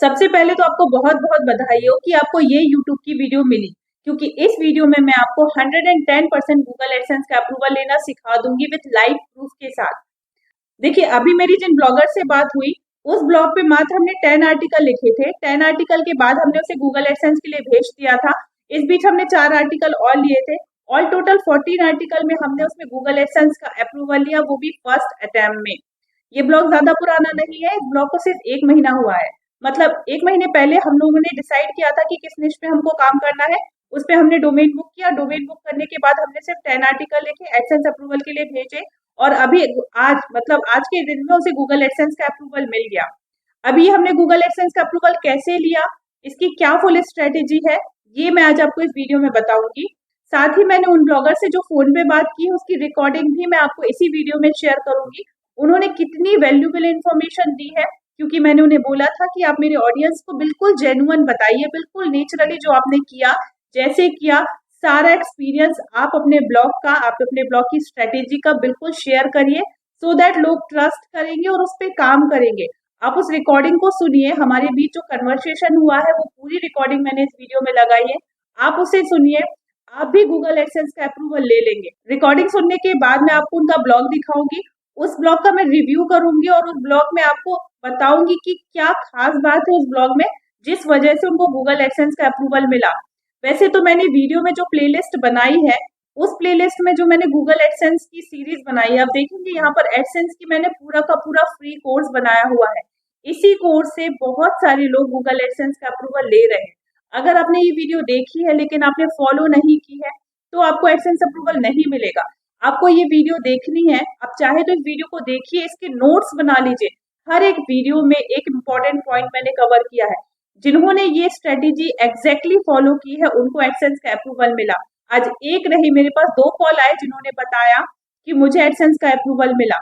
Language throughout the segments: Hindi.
सबसे पहले तो आपको बहुत-बहुत बधाई हो कि आपको ये यूट्यूब की वीडियो मिली, क्योंकि इस वीडियो में मैं आपको 110% गूगल एडसेंस का अप्रूवल लेना सिखा दूँगी विथ लाइव प्रूफ के साथ। देखिए, अभी मेरी जिन ब्लॉगर से बात हुई, उस ब्लॉग पे मात्र हमने 10 आर्टिकल लिखे थे। 10 आर्टिकल के बाद हमने उसे गूगल एडसेंस के लिए भेज दिया था। इस बीच हमने 4 आर्टिकल और लिए थे। ऑल टोटल 14 आर्टिकल में हमने उसमें गूगल एडसेंस का अप्रूवल लिया, वो भी फर्स्ट अटेम्प्ट में। ये ब्लॉग ज़्यादा पुराना नहीं है, इस ब्लॉग को सिर्फ 1 महीना हुआ है। मतलब 1 महीने पहले हम लोगों ने डिसाइड किया था कि किस निश पे हमको काम करना है, उस पे हमने डोमेन बुक किया। डोमेन बुक करने के बाद हमने सिर्फ 10 आर्टिकल लिखे, एडसेंस अप्रूवल के लिए भेजे और अभी आज मतलब आज के दिन में उसे गूगल एडसेंस का अप्रूवल मिल गया। अभी हमने गूगल एडसेंस का अप्रूवल कैसे लिया, इसकी क्या फुल स्ट्रेटेजी है, ये मैं आज आपको इस वीडियो में बताऊंगी। साथ ही मैंने उन ब्लॉगर से जो फोन पे बात की, उसकी रिकॉर्डिंग भी मैं आपको इसी वीडियो में शेयर करूंगी। उन्होंने कितनी वैल्यूएबल इन्फॉर्मेशन दी है, क्योंकि मैंने उन्हें बोला था कि आप मेरे ऑडियंस को बिल्कुल जेन्युइन बताइए, बिल्कुल नेचुरली जो आपने किया, जैसे किया, सारा एक्सपीरियंस आप अपने ब्लॉग का, आप अपने ब्लॉग की स्ट्रेटेजी का बिल्कुल शेयर करिए, सो दैट लोग ट्रस्ट करेंगे और उस पर काम करेंगे। आप उस रिकॉर्डिंग को सुनिए, हमारे बीच जो कन्वर्सेशन हुआ है वो पूरी रिकॉर्डिंग मैंने इस वीडियो में लगाई है, आप उसे सुनिए। आप भी गूगल एडसेंस का अप्रूवल ले लेंगे। रिकॉर्डिंग सुनने के बाद मैं आपको उनका ब्लॉग दिखाऊंगी, उस ब्लॉग का मैं रिव्यू करूंगी और उस ब्लॉग में आपको बताऊंगी कि क्या खास बात है उस ब्लॉग में जिस वजह से उनको गूगल एडसेंस का अप्रूवल मिला। वैसे तो मैंने वीडियो में जो प्लेलिस्ट बनाई है, उस प्लेलिस्ट में जो मैंने गूगल एडसेंस की सीरीज बनाई है, आप देखेंगे यहाँ पर एडसेंस की मैंने पूरा का पूरा फ्री कोर्स बनाया हुआ है। इसी कोर्स से बहुत सारे लोग गूगल एडसेंस का अप्रूवल ले रहे हैं। अगर आपने ये वीडियो देखी है लेकिन आपने फॉलो नहीं की है, तो आपको एडसेंस अप्रूवल नहीं मिलेगा। आपको ये वीडियो देखनी है, आप चाहे तो इस वीडियो को देखिए, इसके नोट्स बना लीजिए। हर एक वीडियो में एक इम्पॉर्टेंट पॉइंट मैंने कवर किया है। जिन्होंने ये स्ट्रेटेजी एग्जैक्टली फॉलो की है, उनको एडसेंस का अप्रूवल मिला। आज एक नहीं, मेरे पास 2 कॉल आए जिन्होंने बताया कि मुझे एडसेंस का अप्रूवल मिला।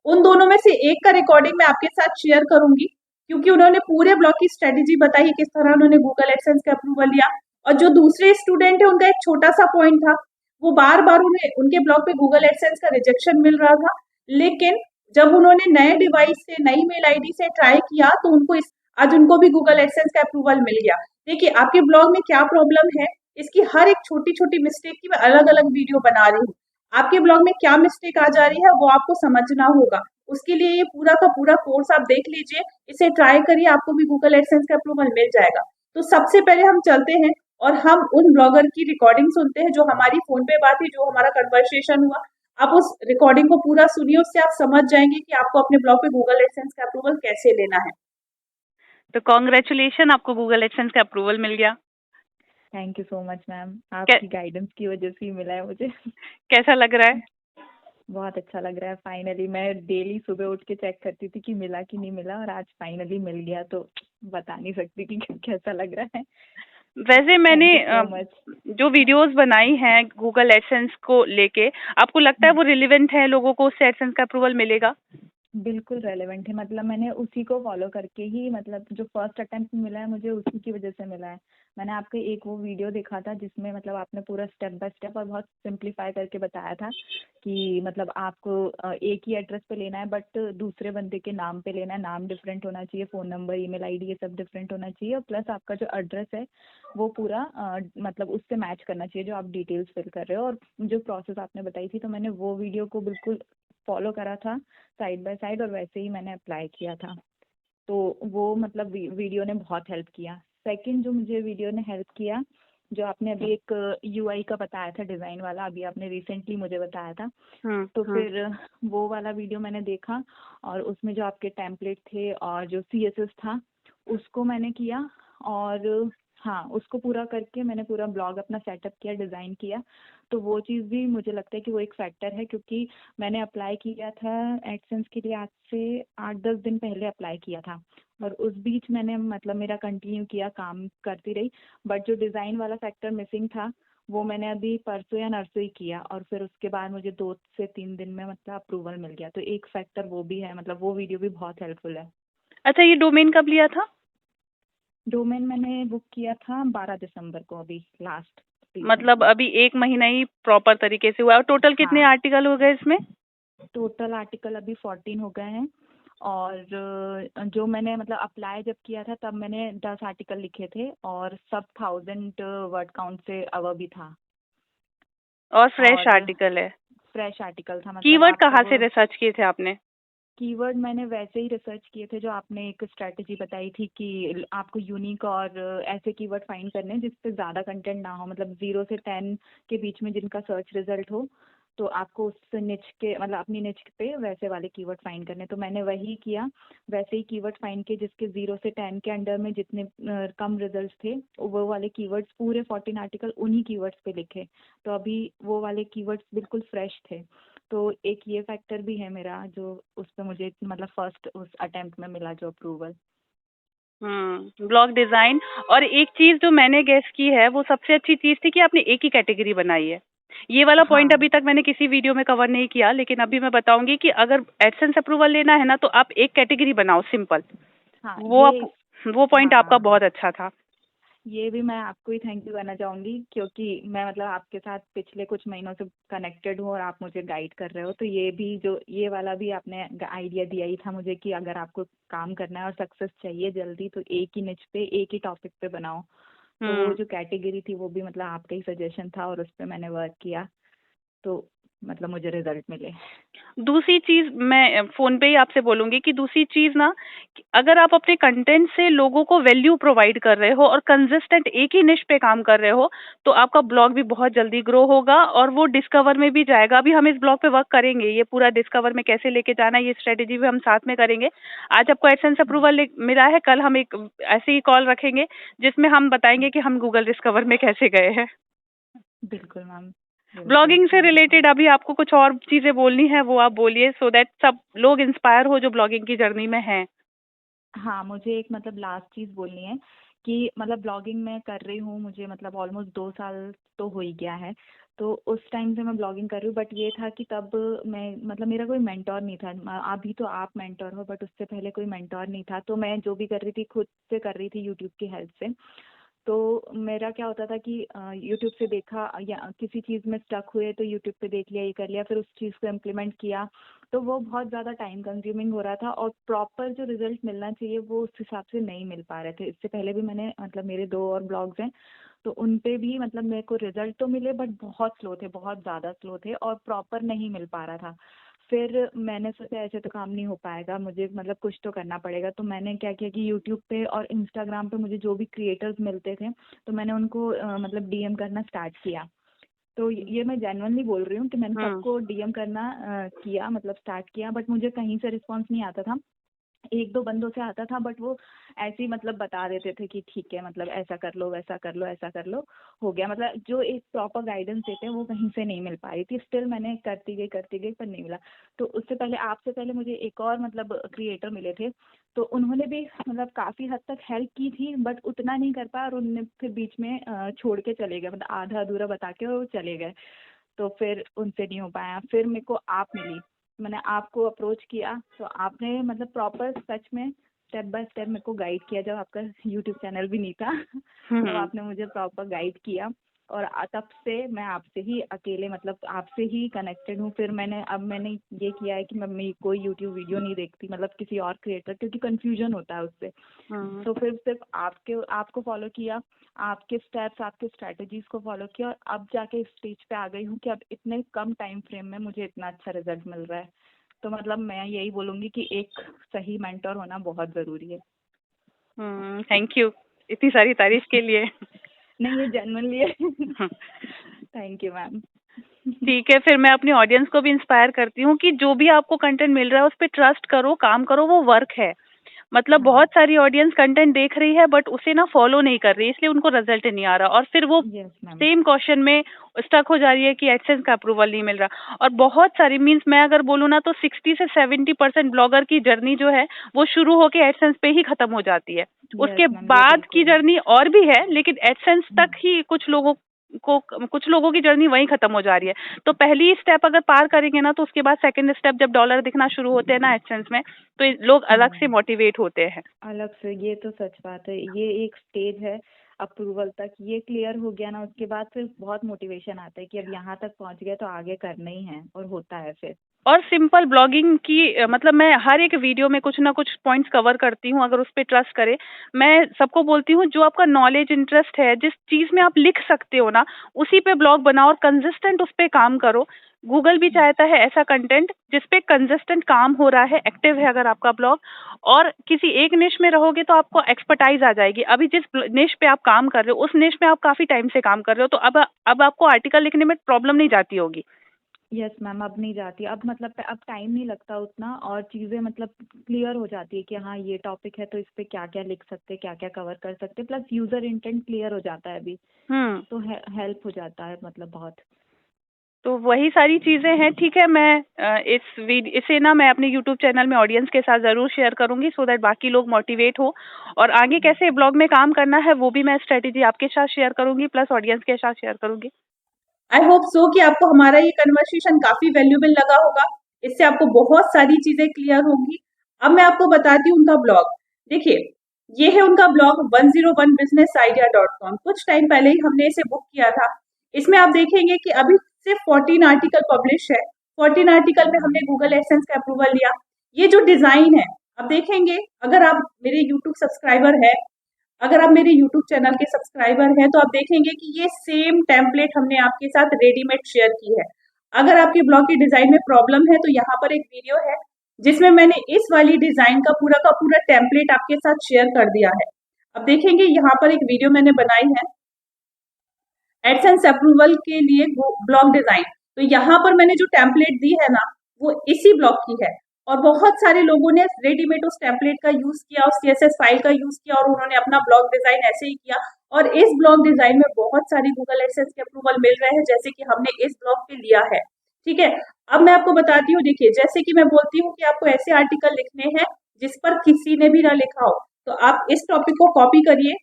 उन दोनों में से एक का रिकॉर्डिंग मैं आपके साथ शेयर करूंगी, क्योंकि उन्होंने पूरे ब्लॉग की स्ट्रेटेजी बताई किस तरह उन्होंने गूगल एडसेंस का अप्रूवल लिया। और जो दूसरे स्टूडेंट है, उनका एक छोटा सा पॉइंट था, वो बार बार उन्हें उनके ब्लॉग पे गूगल एडसेंस का रिजेक्शन मिल रहा था, लेकिन जब उन्होंने नए डिवाइस से, नई मेल आईडी से ट्राई किया, तो उनको आज उनको भी गूगल एडसेंस का अप्रूवल मिल गया। देखिए, आपके ब्लॉग में क्या प्रॉब्लम है, इसकी हर एक छोटी छोटी मिस्टेक की मैं अलग अलग वीडियो बना रही हूँ। आपके ब्लॉग में क्या मिस्टेक आ जा रही है वो आपको समझना होगा। उसके लिए ये पूरा का पूरा कोर्स आप देख लीजिए, इसे ट्राई करिए, आपको भी गूगल एडसेंस का अप्रूवल मिल जाएगा। तो सबसे पहले हम चलते हैं और हम उन ब्लॉगर की रिकॉर्डिंग सुनते हैं जो हमारी फोन पे बात हुई, जो हमारा कन्वर्सेशन हुआ। आप उस रिकॉर्डिंग को पूरा सुनिए, उससे आप समझ जाएंगे कि आपको अपने ब्लॉग पे गूगल एडसेंस का अप्रूवल कैसे लेना है। तो कॉन्ग्रेचुलेशन, आपको गूगल एडसेंस का अप्रूवल मिल गया। Thank you so much ma'am, आपकी गाइडेंस की वजह से ही मिला है मुझे। कैसा लग रहा है? बहुत अच्छा लग रहा है। फाइनली मैं डेली सुबह उठ के चेक करती थी कि मिला कि नहीं मिला, और आज फाइनली मिल गया, तो बता नहीं सकती कि कैसा लग रहा है। वैसे मैंने so जो वीडियोस बनाई हैं गूगल एडसेंस को लेके, आपको लगता है वो रिलेवेंट है, लोगों को उससे एडसेंस का अप्रूवल मिलेगा? बिल्कुल रेलेवेंट है। मतलब मैंने उसी को फॉलो करके ही, मतलब जो फर्स्ट अटेम्प्ट मिला है मुझे, उसी की वजह से मिला है। मैंने आपके एक वो वीडियो देखा था जिसमें मतलब आपने पूरा स्टेप बाय स्टेप और बहुत सिंप्लीफाई करके बताया था कि मतलब आपको एक ही एड्रेस पे लेना है, बट दूसरे बंदे के नाम पे लेना है, नाम डिफरेंट होना चाहिए, फ़ोन नंबर, ईमेल आईडी ये सब डिफरेंट होना चाहिए, और प्लस आपका जो एड्रेस है वो पूरा मतलब उससे मैच करना चाहिए जो आप डिटेल्स फिल कर रहे हो। और जो प्रोसेस आपने बताई थी, तो मैंने वो वीडियो को बिल्कुल फॉलो करा था साइड बाय साइड, और वैसे ही मैंने अप्लाई किया था। तो वो मतलब वीडियो ने बहुत हेल्प किया। सेकंड जो मुझे वीडियो ने हेल्प किया, जो आपने अभी एक यूआई का बताया था, डिज़ाइन वाला, अभी आपने रिसेंटली मुझे बताया था, तो फिर वो वाला वीडियो मैंने देखा, और उसमें जो आपके टेम्पलेट थे और जो सीएसएस था उसको मैंने किया, और हाँ, उसको पूरा करके मैंने पूरा ब्लॉग अपना सेटअप किया, डिज़ाइन किया। तो वो चीज़ भी मुझे लगता है कि वो एक फैक्टर है, क्योंकि मैंने अप्लाई किया था एडसेंस के लिए आज से 8-10 दिन पहले अप्लाई किया था, और उस बीच मैंने मतलब मेरा कंटिन्यू किया, काम करती रही, बट जो डिज़ाइन वाला फैक्टर मिसिंग था वो मैंने अभी परसों या नरसों ही किया, और फिर उसके बाद मुझे 2 से 3 दिन में मतलब अप्रूवल मिल गया। तो एक फैक्टर वो भी है, मतलब वो वीडियो भी बहुत हेल्पफुल है। अच्छा, ये डोमेन कब लिया था? डोमेन मैंने बुक किया था 12 दिसंबर को, अभी लास्ट। मतलब अभी 1 महीना ही प्रॉपर तरीके से हुआ है। और टोटल कितने हाँ, आर्टिकल हो गए इसमें? टोटल आर्टिकल अभी 14 हो गए हैं, और जो मैंने मतलब अप्लाई जब किया था तब मैंने 10 आर्टिकल लिखे थे और सब 1000 वर्ड काउंट से अबव भी था। और फ्रेश और आर्टिकल है? फ्रेश आर्टिकल था, मतलब कीवर्ड आपका कहाँ से वो रिसर्च किए थे आपने? कीवर्ड मैंने वैसे ही रिसर्च किए थे जो आपने एक स्ट्रेटजी बताई थी कि आपको यूनिक और ऐसे कीवर्ड फाइंड करने हैं जिस पे ज़्यादा कंटेंट ना हो, मतलब 0 से 10 के बीच में जिनका सर्च रिजल्ट हो, तो आपको उस निच के मतलब अपनी निच पे वैसे वाले कीवर्ड फाइंड करने। तो मैंने वही किया, वैसे ही कीवर्ड फाइंड किए जिसके 0 से 10 के अंडर में जितने कम रिजल्ट थे वो वाले कीवर्ड्स पूरे 14 आर्टिकल उन्हीं कीवर्ड्स पे लिखे। तो अभी वो वाले कीवर्ड्स बिल्कुल फ्रेश थे। तो एक ये फैक्टर भी है मेरा जो उस पे मुझे मतलब फर्स्ट उस अटेम्प्ट में मिला जो अप्रूवल। Blog design. और एक चीज जो मैंने गेस की है वो सबसे अच्छी चीज थी कि आपने एक ही कैटेगरी बनाई है। ये वाला पॉइंट हाँ अभी तक मैंने किसी वीडियो में कवर नहीं किया, लेकिन अभी मैं बताऊंगी कि अगर एडसेंस अप्रूवल लेना है ना तो आप एक कैटेगरी बनाओ, सिंपल। हाँ वो आप वो पॉइंट आपका हाँ बहुत अच्छा था। ये भी मैं आपको ही थैंक यू करना चाहूंगी क्योंकि मैं मतलब आपके साथ पिछले कुछ महीनों से कनेक्टेड हूँ और आप मुझे गाइड कर रहे हो। तो ये भी जो ये वाला भी आपने आइडिया दिया ही था मुझे कि अगर आपको काम करना है और सक्सेस चाहिए जल्दी तो एक ही निच पे एक ही टॉपिक पे बनाओ। तो वो हम्म जो कैटेगरी थी वो भी मतलब आपका ही सजेशन था और उस पर मैंने वर्क किया, तो मतलब मुझे रिजल्ट मिले। दूसरी चीज मैं फोन पे ही आपसे बोलूंगी कि दूसरी चीज ना, कि अगर आप अपने कंटेंट से लोगों को वैल्यू प्रोवाइड कर रहे हो और कंसिस्टेंट एक ही निश पे काम कर रहे हो, तो आपका ब्लॉग भी बहुत जल्दी ग्रो होगा और वो डिस्कवर में भी जाएगा। अभी हम इस ब्लॉग पे वर्क करेंगे, ये पूरा डिस्कवर में कैसे लेके जाना है ये स्ट्रेटेजी भी हम साथ में करेंगे। आज आपको एडसेंस अप्रूवल मिला है, कल हम एक ऐसे ही कॉल रखेंगे जिसमें हम बताएंगे कि हम गूगल डिस्कवर में कैसे गए हैं। बिल्कुल मैम, बिल्कुल ब्लॉगिंग से बिल्कुल। रिलेटेड अभी आपको कुछ और चीजें बोलनी है वो आप बोलिए, सो दैट सब लोग इंस्पायर हो जो ब्लॉगिंग की जर्नी में हैं। हाँ मुझे एक मतलब लास्ट चीज़ बोलनी है कि मतलब ब्लॉगिंग मैं कर रही हूँ, मुझे मतलब ऑलमोस्ट 2 साल तो हो ही गया है। तो उस टाइम से मैं ब्लॉगिंग कर रही हूँ, बट ये था कि तब मैं मतलब मेरा कोई मेंटोर नहीं था। अभी तो आप मेंटोर हो बट उससे पहले कोई मेंटोर नहीं था, तो मैं जो भी कर रही थी खुद से कर रही थी यूट्यूब की हेल्प से। तो मेरा क्या होता था कि यूट्यूब से देखा या किसी चीज़ में स्टक हुए तो यूट्यूब पे देख लिया, ये कर लिया, फिर उस चीज़ को इम्प्लीमेंट किया। तो वो बहुत ज़्यादा टाइम कंज्यूमिंग हो रहा था और प्रॉपर जो रिजल्ट मिलना चाहिए वो उस हिसाब से नहीं मिल पा रहे थे। इससे पहले भी मैंने मतलब मेरे 2 और ब्लॉग्स हैं, तो उन पे भी मतलब मेरे को रिजल्ट तो मिले बट बहुत स्लो थे, बहुत ज़्यादा स्लो थे और प्रॉपर नहीं मिल पा रहा था। फिर मैंने सोचा ऐसे तो काम नहीं हो पाएगा, मुझे मतलब कुछ तो करना पड़ेगा। तो मैंने क्या किया कि यूट्यूब पे और इंस्टाग्राम पे मुझे जो भी क्रिएटर्स मिलते थे तो मैंने उनको मतलब डीएम करना स्टार्ट किया। तो ये मैं जेन्युइनली बोल रही हूँ कि मैंने हम्म सबको डीएम करना किया, मतलब स्टार्ट किया, बट मुझे कहीं से रिस्पॉन्स नहीं आता था। 1-2 बंदों से आता था बट वो ऐसे ही मतलब बता देते थे कि ठीक है मतलब ऐसा कर लो वैसा कर लो ऐसा कर लो, हो गया। मतलब जो एक प्रॉपर गाइडेंस देते हैं वो कहीं से नहीं मिल पा रही थी। स्टिल मैंने करती गई पर नहीं मिला। तो उससे पहले आपसे पहले मुझे एक और मतलब क्रिएटर मिले थे, तो उन्होंने भी मतलब काफ़ी हद तक हेल्प की थी बट उतना नहीं कर पाया और उन्होंने फिर बीच में छोड़ के चले गए, मतलब आधा अधूरा बता के वो चले गए। तो फिर उनसे नहीं हो पाया, फिर मेरे को आप मिली, मैंने आपको अप्रोच किया तो आपने मतलब प्रॉपर सच में स्टेप बाय स्टेप मेरे को गाइड किया। जब आपका यूट्यूब चैनल भी नहीं था तब हम्म आपने मुझे प्रॉपर गाइड किया और तब से मैं आपसे ही अकेले मतलब आपसे ही कनेक्टेड हूँ। फिर मैंने ये किया है कि मैं कोई यूट्यूब वीडियो नहीं देखती मतलब किसी और क्रिएटर, क्योंकि कंफ्यूजन होता है उससे। हम्म तो फिर सिर्फ आपको फॉलो किया, आपके स्टेप्स आपके स्ट्रेटजीज को फॉलो किया और अब जाके इस स्टेज पे आ गई हूँ कि अब इतने कम टाइम फ्रेम में मुझे इतना अच्छा रिजल्ट मिल रहा है। तो मतलब मैं यही बोलूँगी कि एक सही मेंटर होना बहुत ज़रूरी है। थैंक यू इतनी सारी तारीफ के लिए। नहीं ये जेन्युइनली है। Thank you ma'am. ठीक है, फिर मैं अपनी ऑडियंस को भी इंस्पायर करती हूँ कि जो भी आपको कंटेंट मिल रहा है उस पर ट्रस्ट करो, काम करो, वो वर्क है। मतलब हाँ बहुत सारी ऑडियंस कंटेंट देख रही है बट उसे ना फॉलो नहीं कर रही, इसलिए उनको रिजल्ट नहीं आ रहा और फिर वो यस मैम। सेम क्वेश्चन में स्टक हो जा रही है कि एडसेंस का अप्रूवल नहीं मिल रहा। और बहुत सारी मीन्स मैं अगर बोलूँ ना तो 60 से 70% ब्लॉगर की जर्नी जो है वो शुरू होके एडसेंस पे ही खत्म हो जाती है। यस उसके मैम ये बाद की बिल्कुल। जर्नी और भी है लेकिन एडसेंस तक ही कुछ लोगों की जर्नी वहीं खत्म हो जा रही है। तो पहली स्टेप अगर पार करेंगे ना तो उसके बाद सेकंड स्टेप जब डॉलर दिखना शुरू होते हैं ना एडसेंस में, तो लोग अलग से हाँ मोटिवेट होते हैं। अलग से, ये तो सच बात है। ये एक स्टेज है अप्रूवल तक, ये क्लियर हो गया ना उसके बाद फिर बहुत मोटिवेशन आता है कि अब यहाँ तक पहुँच गया तो आगे करना ही है और होता है फिर। और सिंपल ब्लॉगिंग की मतलब मैं हर एक वीडियो में कुछ ना कुछ पॉइंट्स कवर करती हूँ, अगर उस पे ट्रस्ट करें। मैं सबको बोलती हूँ जो आपका नॉलेज इंटरेस्ट है, जिस चीज में आप लिख सकते हो ना, उसी पे ब्लॉग बनाओ और कंसिस्टेंट उस पे काम करो। गूगल भी चाहता है ऐसा कंटेंट जिस पे कंसिस्टेंट काम हो रहा है, एक्टिव है अगर आपका ब्लॉग। और किसी एक निश में रहोगे तो आपको एक्सपर्टाइज आ जाएगी। अभी जिस निश पे आप काम कर रहे हो, उस निश में आप काफी टाइम से काम कर रहे हो, तो अब आपको आर्टिकल लिखने में प्रॉब्लम नहीं जाती होगी। यस मैम, अब नहीं जाती। अब मतलब अब टाइम नहीं लगता उतना, और चीज़ें मतलब क्लियर हो जाती है कि हाँ ये टॉपिक है तो इस पे क्या क्या लिख सकते, क्या क्या कवर कर सकते, प्लस यूज़र इंटेंट क्लियर हो जाता है अभी, हम्म। तो हेल्प हो जाता है मतलब बहुत। तो वही सारी चीजें हैं। ठीक है, मैं इसे ना मैं अपने यूट्यूब चैनल में ऑडियंस के साथ जरूर शेयर करूंगी, सो दैट बाकी लोग मोटिवेट हो, और आगे कैसे ब्लॉग में काम करना है वो भी मैं स्ट्रेटेजी आपके साथ शेयर करूंगी, प्लस ऑडियंस के साथ शेयर करूंगी। आई होप सो कि आपको हमारा ये कन्वर्सेशन काफी वैल्यूएबल लगा होगा। इससे आपको बहुत सारी चीजें क्लियर होंगी। अब मैं आपको बताती हूँ उनका ब्लॉग। देखिए, ये है उनका ब्लॉग 101businessidea.com। कुछ टाइम पहले ही हमने इसे बुक किया था। इसमें आप देखेंगे कि अभी सिर्फ 14 आर्टिकल पब्लिश है। 14 आर्टिकल में हमने गूगल एडसेंस का अप्रूवल लिया। ये जो डिजाइन है, आप देखेंगे, अगर आप मेरे यूट्यूब सब्सक्राइबर है, अगर आप मेरे YouTube चैनल के सब्सक्राइबर हैं, तो आप देखेंगे कि ये सेम टेम्पलेट हमने आपके साथ रेडीमेड शेयर की है। अगर आपके ब्लॉग के डिजाइन में प्रॉब्लम है, तो यहाँ पर एक वीडियो है जिसमें मैंने इस वाली डिजाइन का पूरा टेम्पलेट आपके साथ शेयर कर दिया है। अब देखेंगे यहाँ पर एक वीडियो मैंने बनाई है एडसेंस अप्रूवल के लिए ब्लॉग डिजाइन। तो यहाँ पर मैंने जो टेम्पलेट दी है ना, वो इसी ब्लॉग की है। और बहुत सारे लोगों ने रेडीमेड उस टेम्पलेट का यूज किया, उस CSS फाइल का यूज किया, और उन्होंने अपना ब्लॉग डिजाइन ऐसे ही किया। और इस ब्लॉग डिजाइन में बहुत सारी गूगल एडसेंस के अप्रूवल मिल रहे हैं, जैसे कि हमने इस ब्लॉग पे लिया है। ठीक है, अब मैं आपको बताती हूँ। देखिए, जैसे कि मैं बोलती हूँ कि आपको ऐसे आर्टिकल लिखने हैं जिस पर किसी ने भी ना लिखा हो, तो आप इस टॉपिक को कॉपी करिए,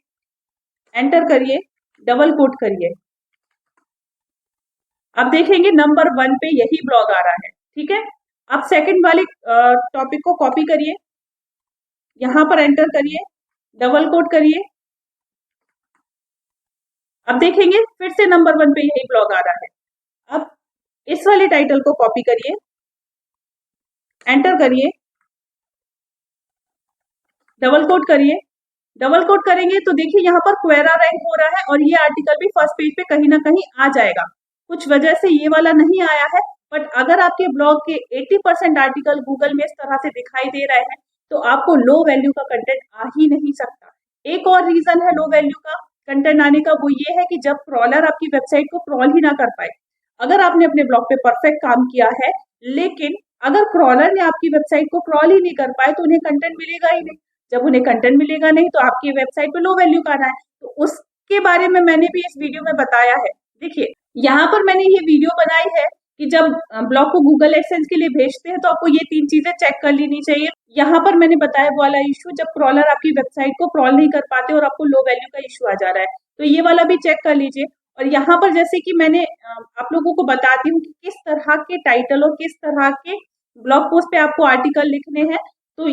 एंटर करिए, डबल कोट करिए। अब देखेंगे नंबर 1 पे यही ब्लॉग आ रहा है। ठीक है, अब सेकंड वाले टॉपिक को कॉपी करिए, यहां पर एंटर करिए, डबल कोट करिए। अब देखेंगे फिर से नंबर 1 पे यही ब्लॉग आ रहा है। अब इस वाले टाइटल को कॉपी करिए, एंटर करिए, डबल कोट करिए। डबल कोट करेंगे तो देखिए यहाँ पर क्वेरा रैंक हो रहा है, और ये आर्टिकल भी फर्स्ट पेज पे कहीं ना कहीं आ जाएगा। कुछ वजह से ये वाला नहीं आया है, बट अगर आपके ब्लॉग के 80% आर्टिकल गूगल में इस तरह से दिखाई दे रहे हैं, तो आपको लो वैल्यू का कंटेंट आ ही नहीं सकता। एक और रीजन है लो वैल्यू का कंटेंट आने का, वो ये है कि जब क्रॉलर आपकी वेबसाइट को क्रॉल ही ना कर पाए। अगर आपने अपने ब्लॉग पे परफेक्ट काम किया है, लेकिन अगर क्रॉलर ने आपकी वेबसाइट को क्रॉल ही नहीं कर पाए, तो उन्हें कंटेंट मिलेगा ही नहीं। जब उन्हें कंटेंट मिलेगा नहीं, तो आपकी वेबसाइट पे लो वैल्यू का रहा है। तो उसके बारे में मैंने भी इस वीडियो में बताया है। देखिए, यहाँ पर मैंने ये वीडियो बनाई है कि जब ब्लॉग को गूगल एडसेंस के लिए भेजते हैं, तो आपको ये 3 चीजें चेक कर लेनी चाहिए। यहाँ पर मैंने बताया वो वाला इशू, जब क्रॉलर आपकी वेबसाइट को क्रॉल नहीं कर पाते और आपको लो वैल्यू का इशू आ जा रहा है, तो ये वाला भी चेक कर लीजिए। और यहाँ पर जैसे कि मैंने आप लोगों को बताती हूँ कि किस तरह के टाइटल और किस तरह के ब्लॉग पोस्ट पे आपको आर्टिकल लिखने हैं, तो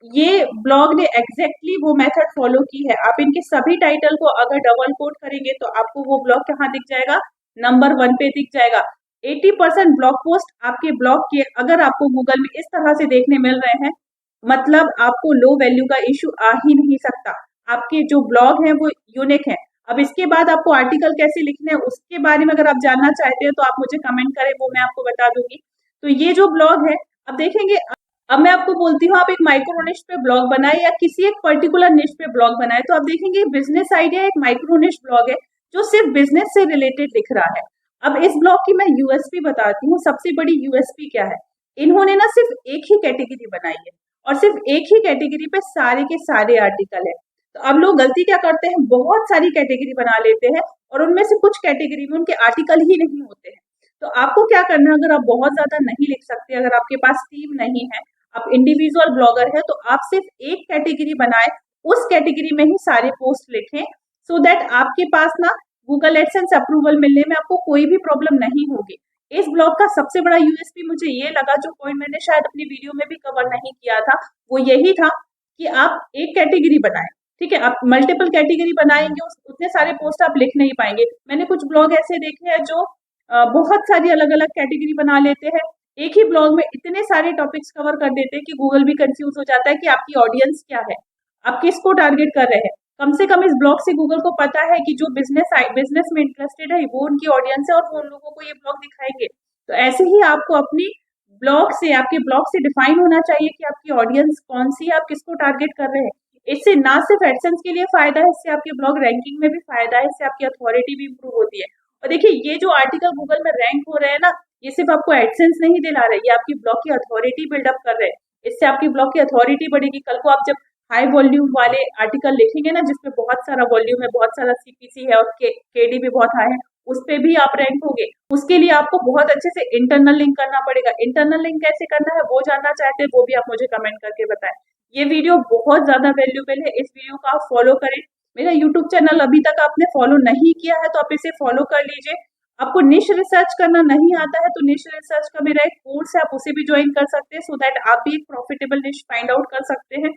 ये ब्लॉग ने एग्जैक्टली वो मेथड फॉलो की है। आप इनके सभी टाइटल को अगर डबल कोट करेंगे, तो आपको वो ब्लॉग कहाँ दिख जाएगा, नंबर 1 पे दिख जाएगा। 80% ब्लॉग पोस्ट आपके ब्लॉग के अगर आपको गूगल में इस तरह से देखने मिल रहे हैं, मतलब आपको लो वैल्यू का इश्यू आ ही नहीं सकता। आपके जो ब्लॉग हैं वो यूनिक है। अब इसके बाद आपको आर्टिकल कैसे लिखने हैं, उसके बारे में अगर आप जानना चाहते हैं, तो आप मुझे कमेंट करें, वो मैं आपको बता दूंगी। तो ये जो ब्लॉग है, अब देखेंगे। अब मैं आपको बोलती हूँ, आप एक माइक्रो निश पे ब्लॉग बनाए या किसी एक पर्टिकुलर निश पे ब्लॉग बनाए, तो आप देखेंगे बिजनेस आइडिया एक माइक्रो निश ब्लॉग है जो सिर्फ बिजनेस से रिलेटेड लिख रहा है। अब इस ब्लॉग की मैं यूएसपी बताती हूँ। सबसे बड़ी यूएसपी क्या है, इन्होंने ना सिर्फ एक ही कैटेगरी बनाई है, और सिर्फ एक ही कैटेगरी पे सारे के सारे आर्टिकल है। तो अब लोग गलती क्या करते हैं, बहुत सारी कैटेगरी बना लेते हैं, और उनमें से कुछ कैटेगरी में उनके आर्टिकल ही नहीं होते हैं। तो आपको क्या करना है, अगर आप बहुत ज्यादा नहीं लिख सकते, अगर आपके पास टीम नहीं है, आप इंडिविजुअल ब्लॉगर है, तो आप सिर्फ एक कैटेगरी बनाए, उस कैटेगरी में ही सारे पोस्ट लिखें, सो दैट आपके पास ना गूगल एडसेंस अप्रूवल मिलने में आपको कोई भी प्रॉब्लम नहीं होगी। इस ब्लॉग का सबसे बड़ा यूएसपी मुझे ये लगा, जो पॉइंट मैंने शायद अपनी वीडियो में भी कवर नहीं किया था, वो यही था कि आप एक कैटेगरी बनाएं। ठीक है, आप मल्टीपल कैटेगरी बनाएंगे, उतने सारे पोस्ट आप लिख नहीं पाएंगे। मैंने कुछ ब्लॉग ऐसे देखे हैं जो बहुत सारी अलग अलग कैटेगरी बना लेते हैं, एक ही ब्लॉग में इतने सारे टॉपिक्स कवर कर देते हैं कि गूगल भी कंफ्यूज हो जाता है कि आपकी ऑडियंस क्या है, आप किसको टारगेट कर रहे हैं। कम से कम इस ब्लॉग से गूगल को पता है कि जो बिजनेस में इंटरेस्टेड है वो उनकी ऑडियंस है और वो उन लोगों को ये ब्लॉग दिखाएंगे। तो ऐसे ही आपको अपनी आपके ब्लॉग से डिफाइन होना चाहिए कि आपकी ऑडियंस कौन सी है, आप किसको टारगेट कर रहे हैं। इससे ना सिर्फ एडसेंस के लिए फायदा है, इससे आपके ब्लॉग रैंकिंग में भी फायदा है, इससे आपकी अथॉरिटी भी इंप्रूव होती है। और देखिए, ये जो आर्टिकल गूगल में रैंक हो रहे हैं ना, ये सिर्फ आपको एडसेंस नहीं दिला रहे, ये आपकी ब्लॉग की अथॉरिटी बिल्डअप कर रहे हैं। इससे आपकी ब्लॉग की अथॉरिटी बढ़ेगी। कल को आप जब हाई वॉल्यूम वाले आर्टिकल लिखेंगे ना, जिसमें बहुत सारा वॉल्यूम है, बहुत सारा सीपीसी है और केडी भी बहुत हाई है, उस पे भी आप रैंक होगे। उसके लिए आपको बहुत अच्छे से इंटरनल लिंक करना पड़ेगा। इंटरनल लिंक कैसे करना है वो जानना चाहते हैं, वो भी आप मुझे कमेंट करके बताएं। ये वीडियो बहुत ज्यादा वैल्यूबल है, इस वीडियो को आप फॉलो करें। मेरा यूट्यूब चैनल अभी तक आपने फॉलो नहीं किया है तो आप इसे फॉलो कर लीजिए। आपको निश रिसर्च करना नहीं आता है तो निश रिसर्च का मेरा एक कोर्स है, आप उसे भी ज्वाइन कर सकते हैं, सो दैट आप भी एक प्रॉफिटेबल निश फाइंड आउट कर सकते हैं।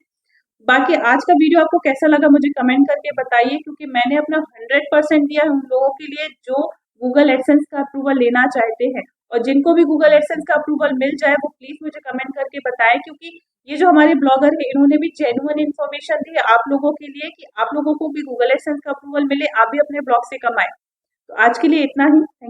बाकी आज का वीडियो आपको कैसा लगा मुझे कमेंट करके बताइए, क्योंकि मैंने अपना 100% दिया है उन लोगों के लिए जो गूगल एडसेंस का अप्रूवल लेना चाहते हैं। और जिनको भी गूगल एडसेंस का अप्रूवल मिल जाए वो प्लीज मुझे कमेंट करके बताएं, क्योंकि ये जो हमारे ब्लॉगर है इन्होंने भी जेन्युइन इन्फॉर्मेशन दी है आप लोगों के लिए कि आप लोगों को भी गूगल एडसेंस का अप्रूवल मिले, आप भी अपने ब्लॉग से कमाएं। तो आज के लिए इतना ही। Thank you.